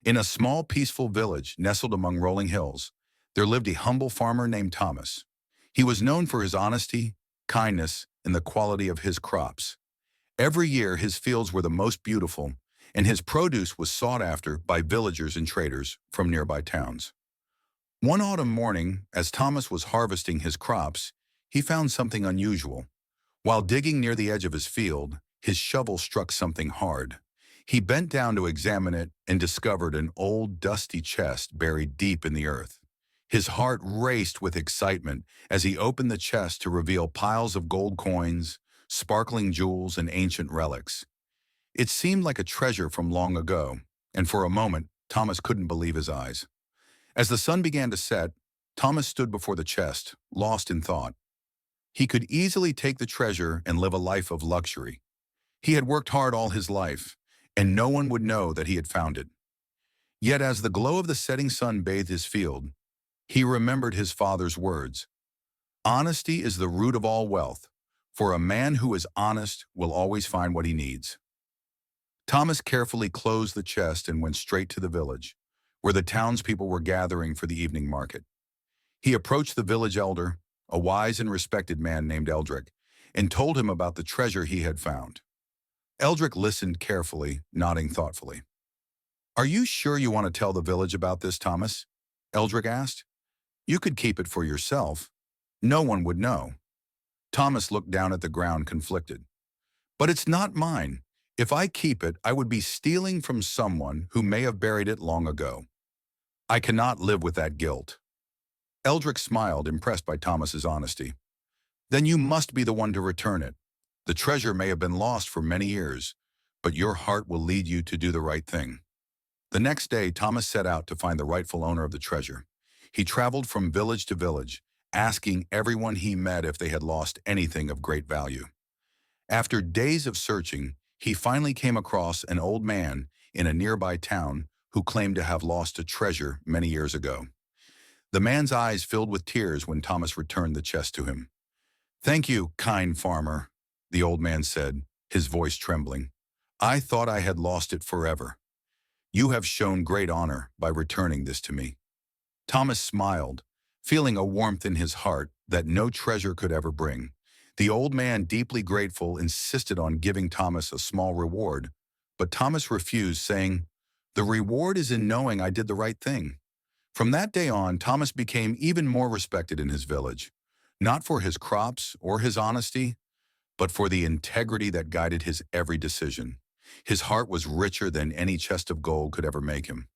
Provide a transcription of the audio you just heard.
In a small, peaceful village nestled among rolling hills, there lived a humble farmer named Thomas. He was known for his honesty, kindness, and the quality of his crops. Every year, his fields were the most beautiful, and his produce was sought after by villagers and traders from nearby towns. One autumn morning, as Thomas was harvesting his crops, he found something unusual. While digging near the edge of his field, his shovel struck something hard. He bent down to examine it and discovered an old, dusty chest buried deep in the earth. His heart raced with excitement as he opened the chest to reveal piles of gold coins, sparkling jewels, and ancient relics. It seemed like a treasure from long ago, and for a moment, Thomas couldn't believe his eyes. As the sun began to set, Thomas stood before the chest, lost in thought. He could easily take the treasure and live a life of luxury. He had worked hard all his life, and no one would know that he had found it. Yet as the glow of the setting sun bathed his field, he remembered his father's words. Honesty is the root of all wealth, for a man who is honest will always find what he needs. Thomas carefully closed the chest and went straight to the village, where the townspeople were gathering for the evening market. He approached the village elder, a wise and respected man named Eldrick, and told him about the treasure he had found. Eldrick listened carefully, nodding thoughtfully. "Are you sure you want to tell the village about this, Thomas?" Eldrick asked. "You could keep it for yourself. No one would know." Thomas looked down at the ground, conflicted. "But it's not mine. If I keep it, I would be stealing from someone who may have buried it long ago. I cannot live with that guilt." Eldrick smiled, impressed by Thomas's honesty. "Then you must be the one to return it. The treasure may have been lost for many years, but your heart will lead you to do the right thing." The next day, Thomas set out to find the rightful owner of the treasure. He traveled from village to village, asking everyone he met if they had lost anything of great value. After days of searching, he finally came across an old man in a nearby town who claimed to have lost a treasure many years ago. The man's eyes filled with tears when Thomas returned the chest to him. "Thank you, kind farmer," the old man said, his voice trembling. "I thought I had lost it forever. You have shown great honor by returning this to me." Thomas smiled, feeling a warmth in his heart that no treasure could ever bring. The old man, deeply grateful, insisted on giving Thomas a small reward, but Thomas refused, saying, "The reward is in knowing I did the right thing." From that day on, Thomas became even more respected in his village, not for his crops or his honesty, but for the integrity that guided his every decision. His heart was richer than any chest of gold could ever make him.